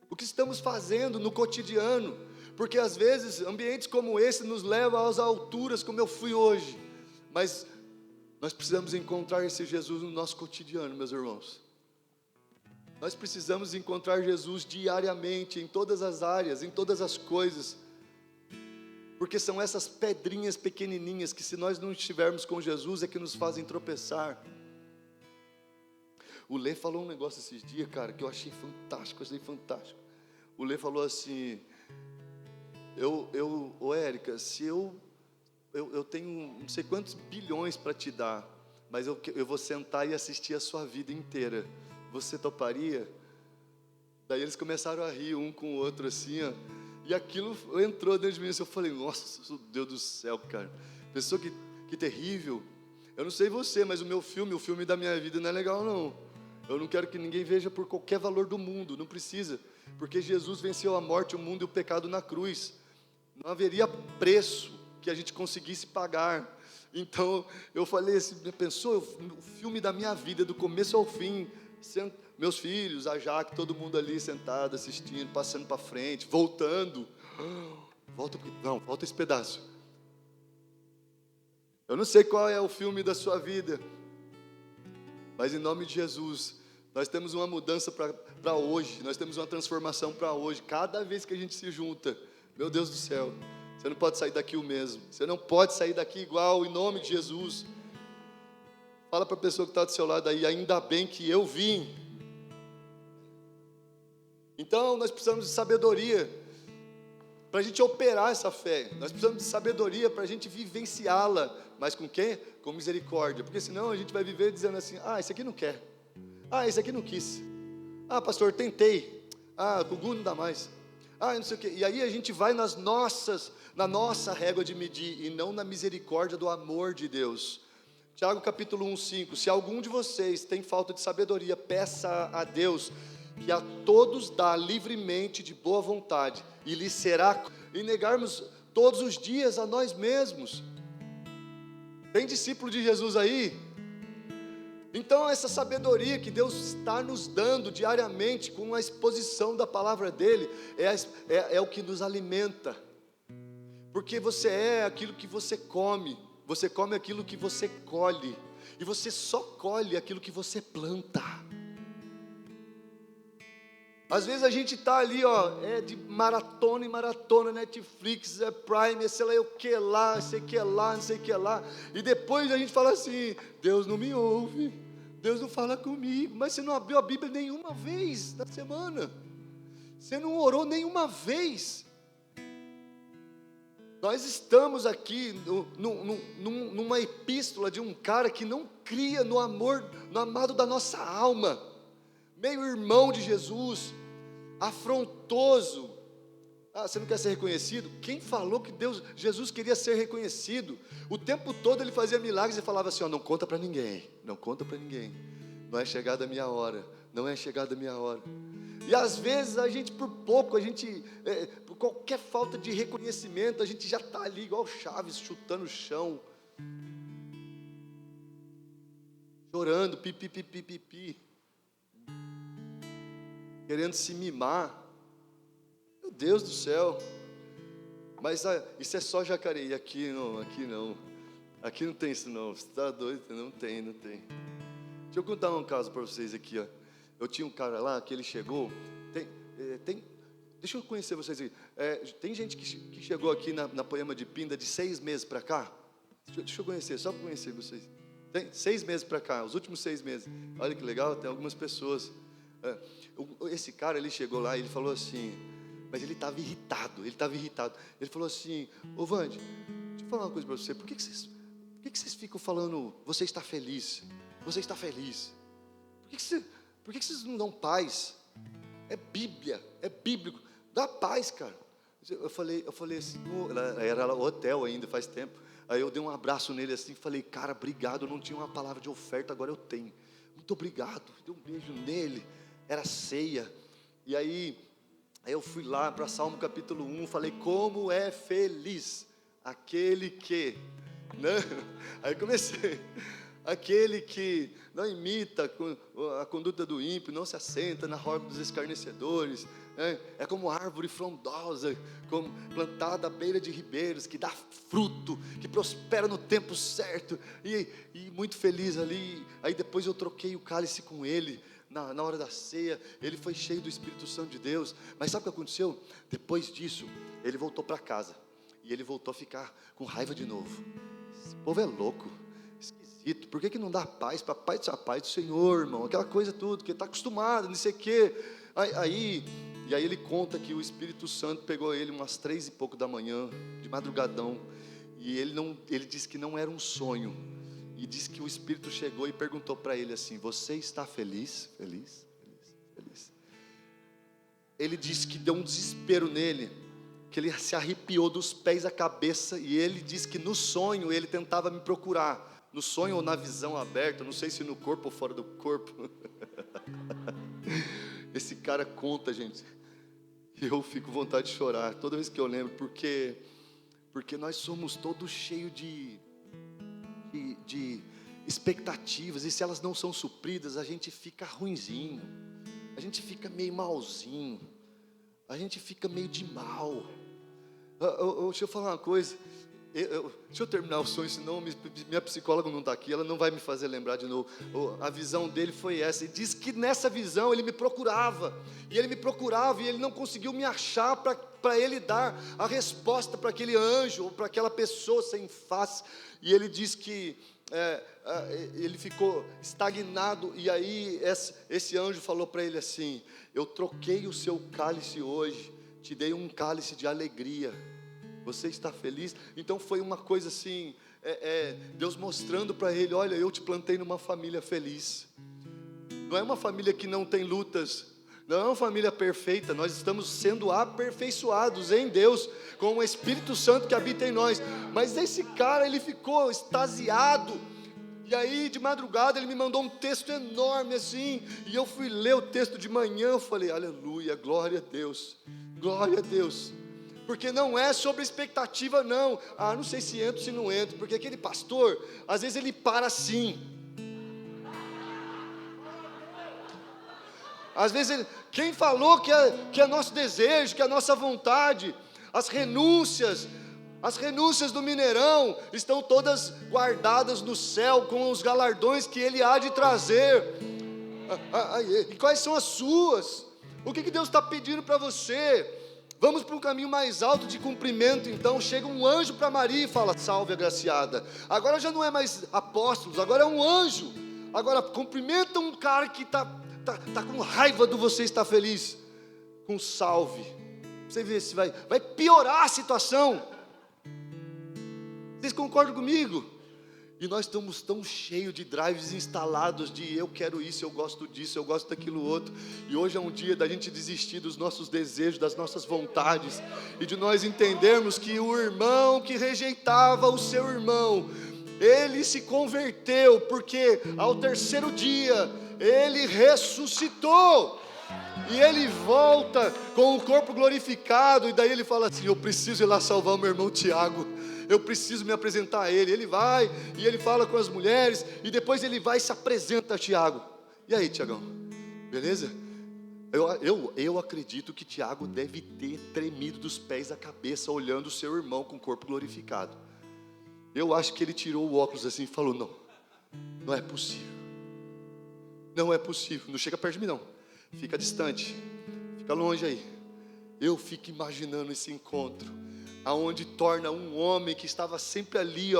O que estamos fazendo no cotidiano? Porque às vezes ambientes como esse nos levam às alturas como eu fui hoje. Mas nós precisamos encontrar esse Jesus no nosso cotidiano, meus irmãos. Nós precisamos encontrar Jesus diariamente, em todas as áreas, em todas as coisas. Porque são essas pedrinhas pequenininhas que, se nós não estivermos com Jesus, é que nos fazem tropeçar. O Lê falou um negócio esses dias, cara, que eu achei fantástico, O Lê falou assim: Érica, se eu tenho não sei quantos bilhões para te dar, mas eu vou sentar e assistir a sua vida inteira, você toparia? Daí eles começaram a rir um com o outro assim, ó. E aquilo entrou dentro de mim. Eu falei, nossa, Deus do céu, cara. Pessoa que terrível. Eu não sei você, mas o filme da minha vida não é legal, não. Eu não quero que ninguém veja por qualquer valor do mundo. Não precisa. Porque Jesus venceu a morte, o mundo e o pecado na cruz. Não haveria preço que a gente conseguisse pagar. Então, eu falei assim, pensou, o filme da minha vida, do começo ao fim, meus filhos, a Jaque, todo mundo ali sentado, assistindo, passando para frente, voltando. Volta esse pedaço. Eu não sei qual é o filme da sua vida, mas em nome de Jesus, nós temos uma mudança para hoje, nós temos uma transformação para hoje, cada vez que a gente se junta. Meu Deus do céu, você não pode sair daqui o mesmo, você não pode sair daqui igual, em nome de Jesus. Fala para a pessoa que está do seu lado aí, ainda bem que eu vim. Então nós precisamos de sabedoria para a gente operar essa fé, nós precisamos de sabedoria para a gente vivenciá-la, mas com quê? Com misericórdia, porque senão a gente vai viver dizendo assim, esse aqui não quer, esse aqui não quis, pastor, tentei, o Gugu não dá mais, não sei o quê, e aí a gente vai na nossa régua de medir, e não na misericórdia do amor de Deus. Tiago capítulo 1:5, se algum de vocês tem falta de sabedoria, peça a Deus, que a todos dá livremente de boa vontade, e lhe será, e negarmos todos os dias a nós mesmos. Tem discípulo de Jesus aí? Então essa sabedoria que Deus está nos dando diariamente, com a exposição da palavra dEle, é o que nos alimenta, porque você é aquilo que você come aquilo que você colhe, e você só colhe aquilo que você planta. Às vezes a gente está ali, de maratona em maratona, Netflix, Prime, sei lá o que lá, sei que lá, não sei o que lá, e depois a gente fala assim, Deus não me ouve, Deus não fala comigo, mas você não abriu a Bíblia nenhuma vez na semana, você não orou nenhuma vez. Nós estamos aqui numa epístola de um cara que não cria no amor, no amado da nossa alma, meio irmão de Jesus, afrontoso. Você não quer ser reconhecido? Quem falou que Jesus queria ser reconhecido? O tempo todo ele fazia milagres e falava assim, não conta para ninguém, não conta para ninguém, não é chegada a minha hora, não é chegada a minha hora. E às vezes a gente, por pouco, por qualquer falta de reconhecimento, a gente já está ali igual Chaves, chutando o chão, chorando, pipi, querendo se mimar. Meu Deus do céu. Mas isso é só Jacareí, aqui não tem isso não, você está doido? Não tem. Deixa eu contar um caso para vocês aqui, Eu tinha um cara lá que ele chegou, deixa eu conhecer vocês aí, tem gente que chegou aqui na Poema de Pinda de 6 meses para cá, deixa eu conhecer, só para conhecer vocês, tem 6 meses para cá, os últimos 6 meses, olha que legal, tem algumas pessoas, esse cara, ele chegou lá e ele falou assim, mas ele estava irritado, ele falou assim, ô Vande, deixa eu falar uma coisa para você, por que vocês ficam falando, você está feliz, por que vocês não dão paz? É Bíblia, é bíblico, dá paz, cara. Eu falei assim, era hotel ainda, faz tempo. Aí eu dei um abraço nele assim, falei, cara, obrigado, eu não tinha uma palavra de oferta, agora eu tenho. Muito obrigado, dei um beijo nele, era ceia. E aí eu fui lá para Salmo capítulo 1, falei, como é feliz aquele que, né? Aí comecei, aquele que não imita a conduta do ímpio, não se assenta na roda dos escarnecedores, é como árvore frondosa, como plantada à beira de ribeiros, que dá fruto, que prospera no tempo certo, e muito feliz ali. Aí depois eu troquei o cálice com ele, na hora da ceia, ele foi cheio do Espírito Santo de Deus. Mas sabe o que aconteceu? Depois disso, ele voltou para casa, e ele voltou a ficar com raiva de novo. Esse povo é louco, esquisito, por que não dá paz? Para a paz do Senhor, irmão, aquela coisa tudo, que está acostumado, não sei o quê. E aí ele conta que o Espírito Santo pegou ele umas 3 e pouco da manhã, de madrugadão, e ele disse que não era um sonho, e disse que o Espírito chegou e perguntou para ele assim, você está feliz? Feliz? ele disse que deu um desespero nele, que ele se arrepiou dos pés à cabeça, e ele disse que no sonho ele tentava me procurar, no sonho ou na visão aberta, não sei se no corpo ou fora do corpo. Esse cara conta, gente, e eu fico com vontade de chorar toda vez que eu lembro, porque nós somos todos cheios de expectativas, e se elas não são supridas, a gente fica ruinzinho, a gente fica meio malzinho, a gente fica meio de mal. Deixa eu falar uma coisa, deixa eu terminar o sonho, senão minha psicóloga não está aqui, ela não vai me fazer lembrar de novo. A visão dele foi essa, e diz que nessa visão ele me procurava, e ele não conseguiu me achar para ele dar a resposta para aquele anjo, ou para aquela pessoa sem face, e ele diz que ele ficou estagnado, e aí esse anjo falou para ele assim: eu troquei o seu cálice hoje, te dei um cálice de alegria, você está feliz? Então foi uma coisa assim, Deus mostrando para ele: olha, eu te plantei numa família feliz, não é uma família que não tem lutas, não é uma família perfeita, nós estamos sendo aperfeiçoados em Deus, com o Espírito Santo que habita em nós. Mas esse cara, ele ficou extasiado, e aí de madrugada ele me mandou um texto enorme assim, e eu fui ler o texto de manhã, eu falei: aleluia, glória a Deus, porque não é sobre expectativa não, não sei se entro, se não entro, porque aquele pastor, às vezes ele para assim, às vezes quem falou que é nosso desejo, que é nossa vontade, as renúncias do Mineirão estão todas guardadas no céu, com os galardões que Ele há de trazer. E quais são as suas? O que Deus está pedindo para você? Vamos para um caminho mais alto de cumprimento. Então chega um anjo para Maria e fala: salve, agraciada. Agora já não é mais apóstolos, agora é um anjo. Agora cumprimenta um cara que está com raiva de você estar feliz, com salve. Você vê se vai piorar a situação. Vocês concordam comigo? E nós estamos tão cheios de drives instalados, de eu quero isso, eu gosto disso, eu gosto daquilo outro, e hoje é um dia da gente desistir dos nossos desejos, das nossas vontades, e de nós entendermos que o irmão que rejeitava o seu irmão, ele se converteu, porque ao terceiro dia, ele ressuscitou, e ele volta com o corpo glorificado, e daí ele fala assim: eu preciso ir lá salvar o meu irmão Tiago, eu preciso me apresentar a ele. Ele vai, e ele fala com as mulheres, e depois ele vai e se apresenta a Tiago. E aí, Tiagão, beleza? Eu acredito que Tiago deve ter tremido dos pés à cabeça, olhando o seu irmão com o corpo glorificado. Eu acho que ele tirou o óculos assim e falou: não é possível, não é possível, não chega perto de mim não, fica distante, fica longe aí. Eu fico imaginando esse encontro, aonde torna um homem que estava sempre ali,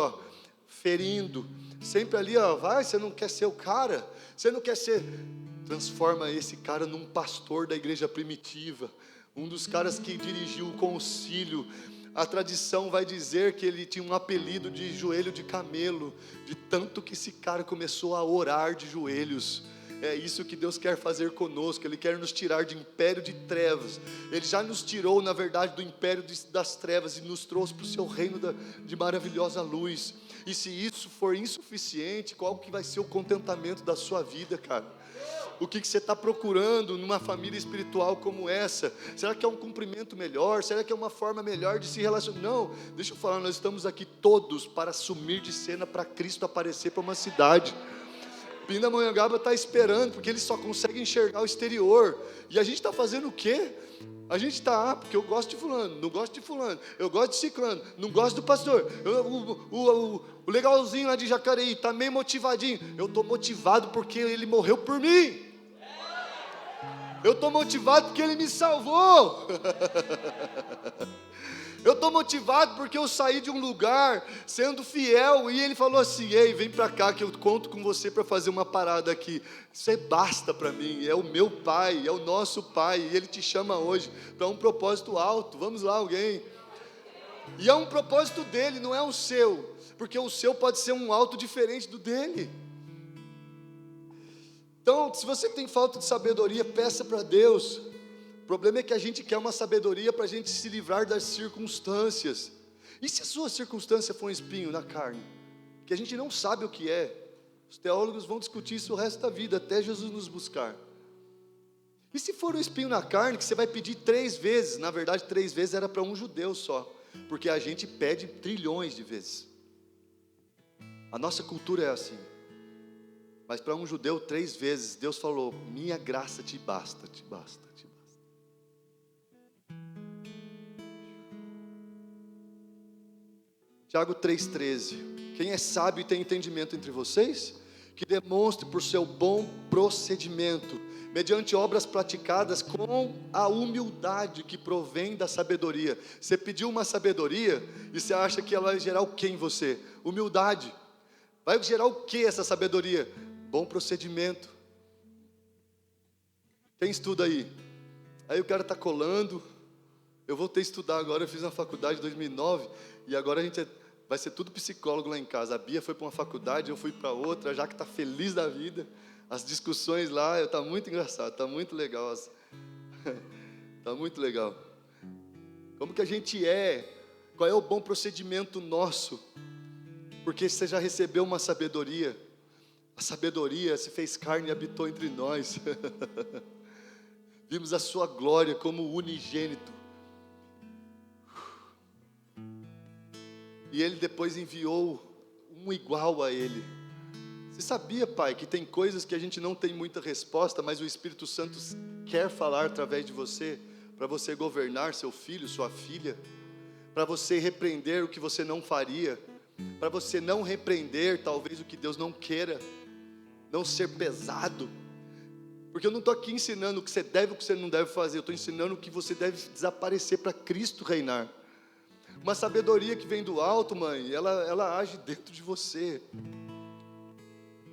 ferindo, sempre ali, vai, você não quer ser o cara, você não quer ser, transforma esse cara num pastor da igreja primitiva, um dos caras que dirigiu o concílio. A tradição vai dizer que ele tinha um apelido de joelho de camelo, de tanto que esse cara começou a orar de joelhos. É isso que Deus quer fazer conosco. Ele quer nos tirar de império de trevas. Ele já nos tirou, na verdade, do império das trevas e nos trouxe para o seu reino de maravilhosa luz. E se isso for insuficiente, qual que vai ser o contentamento da sua vida, cara? O que você está procurando numa família espiritual como essa? Será que é um cumprimento melhor? Será que é uma forma melhor de se relacionar? Não, deixa eu falar, nós estamos aqui todos para sumir de cena, para Cristo aparecer para uma cidade. Pindamonhangaba está esperando, porque ele só consegue enxergar o exterior, e a gente está fazendo o quê? A gente está, porque eu gosto de fulano, não gosto de fulano, eu gosto de ciclano, não gosto do pastor, o legalzinho lá de Jacareí, está meio motivadinho, eu estou motivado porque ele morreu por mim, eu estou motivado porque ele me salvou, eu estou motivado porque eu saí de um lugar sendo fiel, e ele falou assim: ei, vem para cá que eu conto com você para fazer uma parada aqui. Isso basta para mim, é o meu pai, é o nosso pai, e ele te chama hoje para um propósito alto. Vamos lá, alguém? E é um propósito dele, não é o seu, porque o seu pode ser um alto diferente do dele. Então, se você tem falta de sabedoria, peça para Deus, problema é que a gente quer uma sabedoria para a gente se livrar das circunstâncias. E se a sua circunstância for um espinho na carne, que a gente não sabe o que é, os teólogos vão discutir isso o resto da vida, até Jesus nos buscar. E se for um espinho na carne, que você vai pedir 3 vezes, na verdade 3 vezes era para um judeu só, porque a gente pede trilhões de vezes. A nossa cultura é assim. Mas para um judeu 3 vezes, Deus falou: minha graça te basta, te basta, te basta. Tiago 3,13. Quem é sábio e tem entendimento entre vocês, que demonstre por seu bom procedimento, mediante obras praticadas com a humildade que provém da sabedoria. Você pediu uma sabedoria e você acha que ela vai gerar o que em você? Humildade. Vai gerar o que essa sabedoria? Bom procedimento. Quem estuda aí? Aí o cara está colando. Eu voltei a estudar agora, eu fiz uma faculdade em 2009 e agora a gente vai ser tudo psicólogo lá em casa. A Bia foi para uma faculdade, eu fui para outra, já que está feliz da vida. As discussões lá, está muito engraçado, está muito legal. Está muito legal. Como que a gente é? Qual é o bom procedimento nosso? Porque você já recebeu uma sabedoria. A sabedoria se fez carne e habitou entre nós. Vimos a sua glória como unigênito. E Ele depois enviou um igual a Ele. Você sabia, Pai, que tem coisas que a gente não tem muita resposta, mas o Espírito Santo quer falar através de você, para você governar seu filho, sua filha, para você repreender o que você não faria, para você não repreender talvez o que Deus não queira, não ser pesado, porque eu não estou aqui ensinando o que você deve e o que você não deve fazer, eu estou ensinando o que você deve desaparecer para Cristo reinar. Uma sabedoria que vem do alto, mãe, ela age dentro de você,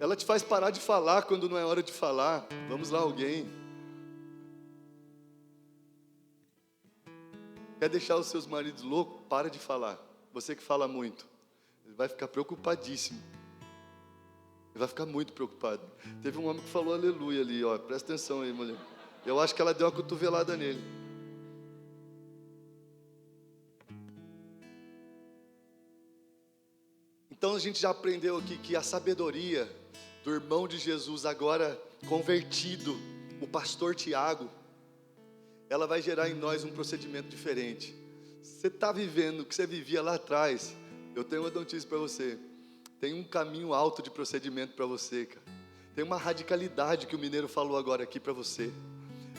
ela te faz parar de falar quando não é hora de falar. Vamos lá, alguém quer deixar os seus maridos loucos? Para de falar. Você que fala muito, ele vai ficar preocupadíssimo, ele vai ficar muito preocupado. Teve um homem que falou aleluia ali, ó, presta atenção aí, mulher. Eu acho que ela deu uma cotovelada nele. Então a gente já aprendeu aqui que a sabedoria do irmão de Jesus, agora convertido, o pastor Tiago, ela vai gerar em nós um procedimento diferente. Você está vivendo o que você vivia lá atrás, eu tenho uma notícia para você, tem um caminho alto de procedimento para você, cara. Tem uma radicalidade que o mineiro falou agora aqui para você.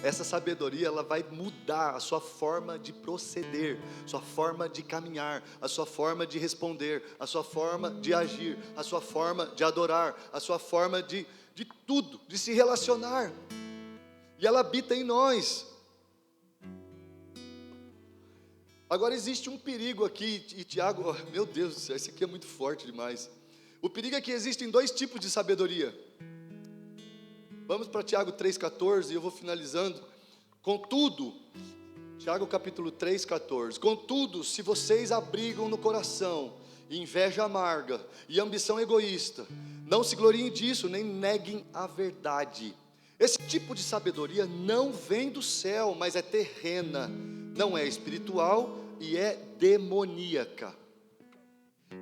Essa sabedoria, ela vai mudar a sua forma de proceder, sua forma de caminhar, a sua forma de responder, a sua forma de agir, a sua forma de adorar, a sua forma de tudo, de se relacionar. E ela habita em nós. Agora existe um perigo aqui, e Tiago, oh, meu Deus do céu, esse aqui é muito forte demais. O perigo é que existem 2 tipos de sabedoria. Vamos para Tiago 3,14 e eu vou finalizando. Contudo, Tiago capítulo 3,14. Contudo, se vocês abrigam no coração inveja amarga e ambição egoísta, não se gloriem disso, nem neguem a verdade. Esse tipo de sabedoria não vem do céu, mas é terrena, não é espiritual e é demoníaca.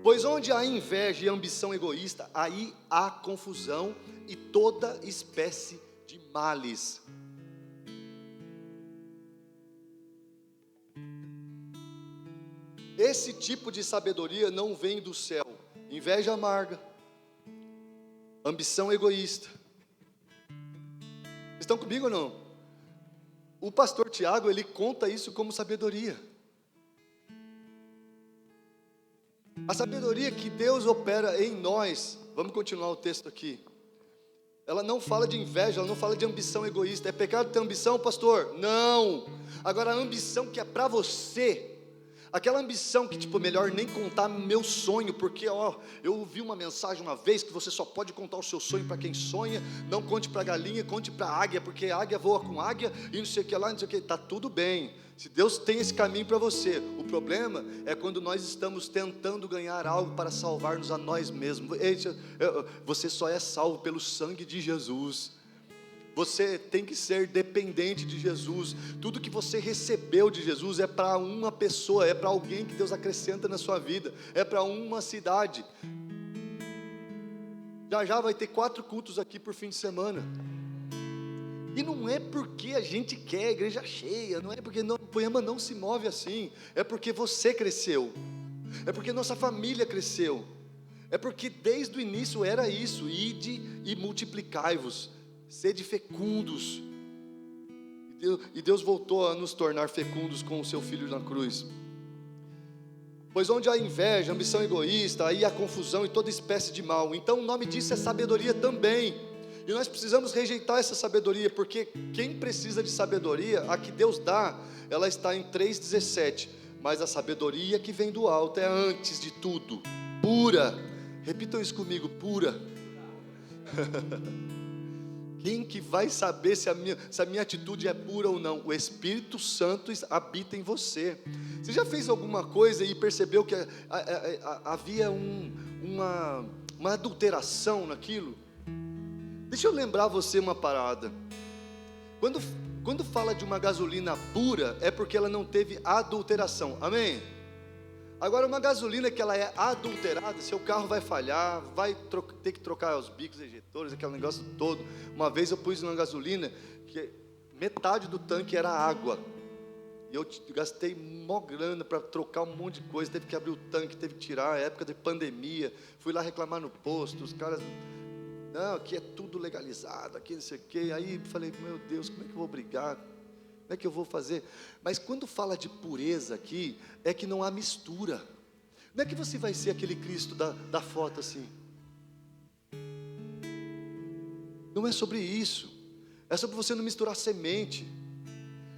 Pois onde há inveja e ambição egoísta, aí há confusão e toda espécie de males. Esse tipo de sabedoria não vem do céu. Inveja amarga, ambição egoísta. Estão comigo ou não? O pastor Tiago, ele conta isso como sabedoria. A sabedoria que Deus opera em nós, vamos continuar o texto aqui. Ela não fala de inveja, ela não fala de ambição egoísta. É pecado ter ambição, pastor? Não. Agora a ambição que é para você, aquela ambição que tipo, melhor nem contar meu sonho, porque ó, eu ouvi uma mensagem uma vez que você só pode contar o seu sonho para quem sonha, não conte para galinha, conte para águia, porque a águia voa com águia e não sei o que lá, não sei o que, está tudo bem, se Deus tem esse caminho para você. O problema é quando nós estamos tentando ganhar algo para salvar-nos a nós mesmos. Você só é salvo pelo sangue de Jesus. Você tem que ser dependente de Jesus. Tudo que você recebeu de Jesus é para uma pessoa, é para alguém que Deus acrescenta na sua vida, é para uma cidade. Já vai ter 4 cultos aqui por fim de semana. E não é porque a gente quer a igreja cheia, não é porque Poema não se move assim, é porque você cresceu, é porque nossa família cresceu, é porque desde o início era isso: ide e multiplicai-vos, sede fecundos. E Deus voltou a nos tornar fecundos com o seu Filho na cruz. Pois onde há inveja, ambição egoísta, aí há confusão e toda espécie de mal. Então o nome disso é sabedoria também. E nós precisamos rejeitar essa sabedoria, porque quem precisa de sabedoria, a que Deus dá, ela está em 3,17. Mas a sabedoria que vem do alto é antes de tudo pura. Repitam isso comigo: pura. Quem que vai saber se a minha atitude é pura ou não? O Espírito Santo habita em você. Você já fez alguma coisa e percebeu que havia uma adulteração naquilo? Deixa eu lembrar você uma parada. Quando fala de uma gasolina pura, é porque ela não teve adulteração, amém? Agora, uma gasolina que ela é adulterada, seu carro vai falhar, vai ter que trocar os bicos ejetores, aquele negócio todo. Uma vez eu pus uma gasolina que metade do tanque era água, e eu gastei mó grana para trocar um monte de coisa, teve que abrir o tanque, teve que tirar, época de pandemia, fui lá reclamar no posto, os caras... Não, aqui é tudo legalizado, aqui não sei o quê. Aí falei, meu Deus, como é que eu vou brigar? Como é que eu vou fazer? Mas quando fala de pureza aqui, é que não há mistura. Não é que você vai ser aquele Cristo da foto assim. Não é sobre isso. É sobre você não misturar semente.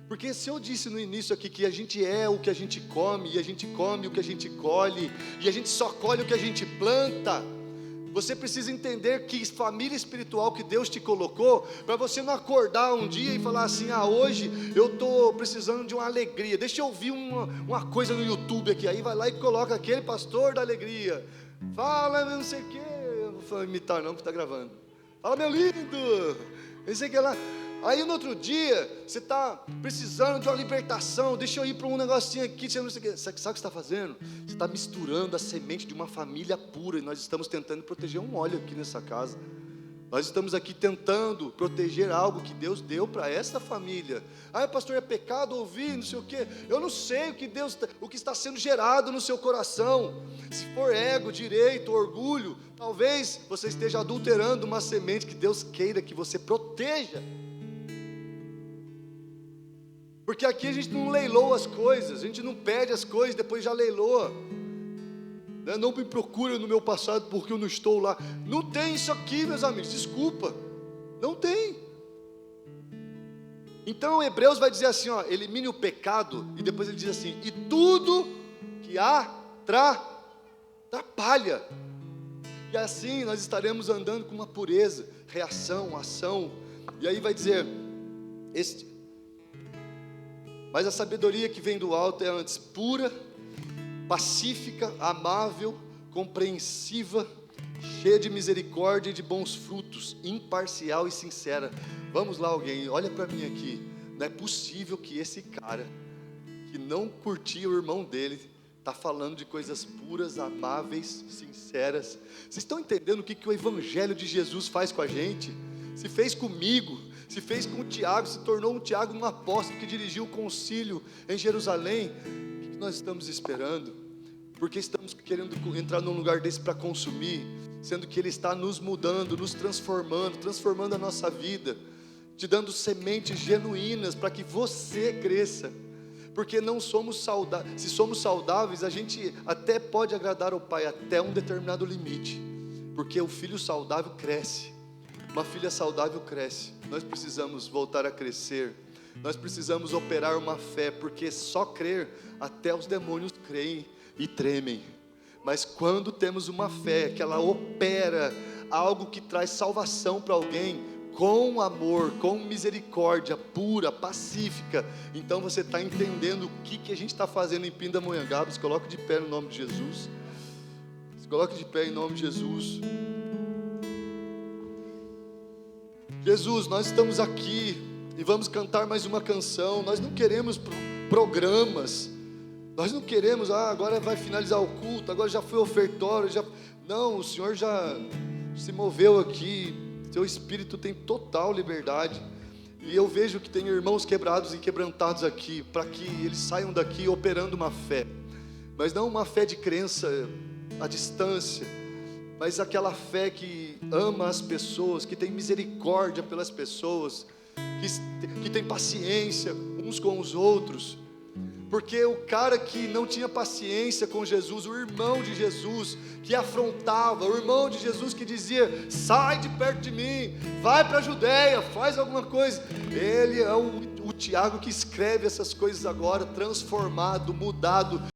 Porque se eu disse no início aqui que a gente é o que a gente come, e a gente come o que a gente colhe, e a gente só colhe o que a gente planta, você precisa entender que família espiritual que Deus te colocou, para você não acordar um dia e falar assim, hoje eu estou precisando de uma alegria, deixa eu ouvir uma coisa no YouTube aqui, aí vai lá e coloca aquele pastor da alegria, fala não sei o que, eu não vou imitar não, porque está gravando, fala meu lindo, não sei o que lá. Aí no outro dia, você está precisando de uma libertação, deixa eu ir para um negocinho aqui, você não sei o que. Sabe o que você está fazendo? Você está misturando a semente de uma família pura, e nós estamos tentando proteger um óleo aqui nessa casa. Nós estamos aqui tentando proteger algo que Deus deu para essa família. Pastor, é pecado ouvir, não sei o que. Eu não sei o que está sendo gerado no seu coração. Se for ego, direito, orgulho, talvez você esteja adulterando uma semente que Deus queira que você proteja. Porque aqui a gente não leiloa as coisas, a gente não pede as coisas, depois já leiloa. Não me procura no meu passado porque eu não estou lá. Não tem isso aqui, meus amigos, desculpa. Não tem. Então Hebreus vai dizer assim, elimine o pecado, e depois ele diz assim, e tudo que atrapalha. E assim nós estaremos andando com uma pureza, reação, ação. E aí vai dizer, mas a sabedoria que vem do alto é antes pura, pacífica, amável, compreensiva, cheia de misericórdia e de bons frutos, imparcial e sincera. Vamos lá, alguém, olha para mim aqui. Não é possível que esse cara, que não curtia o irmão dele, está falando de coisas puras, amáveis, sinceras. Vocês estão entendendo o que o Evangelho de Jesus faz com a gente? Se fez comigo, se fez com o Tiago, se tornou um Tiago um apóstolo que dirigiu o concílio em Jerusalém. O que nós estamos esperando? Porque estamos querendo entrar num lugar desse para consumir, sendo que Ele está nos mudando, nos transformando a nossa vida, te dando sementes genuínas para que você cresça. Porque não somos saudáveis. Se somos saudáveis, a gente até pode agradar ao Pai até um determinado limite, porque o filho saudável cresce, uma filha saudável cresce. Nós precisamos voltar a crescer, nós precisamos operar uma fé, porque só crer, até os demônios creem e tremem. Mas quando temos uma fé, que ela opera algo que traz salvação para alguém, com amor, com misericórdia, pura, pacífica, então você está entendendo o que a gente está fazendo em Pindamonhangaba. Se coloque de pé no nome de Jesus, se coloque de pé em nome de Jesus. Jesus, nós estamos aqui e vamos cantar mais uma canção. Nós não queremos programas, nós não queremos, agora vai finalizar o culto, agora já foi ofertório, não, o Senhor já se moveu aqui, seu Espírito tem total liberdade, e eu vejo que tem irmãos quebrados e quebrantados aqui, para que eles saiam daqui operando uma fé, mas não uma fé de crença à distância, mas aquela fé que ama as pessoas, que tem misericórdia pelas pessoas, que tem paciência uns com os outros, porque o cara que não tinha paciência com Jesus, o irmão de Jesus que afrontava, o irmão de Jesus que dizia, sai de perto de mim, vai para a Judéia, faz alguma coisa, ele é o Tiago que escreve essas coisas agora, transformado, mudado,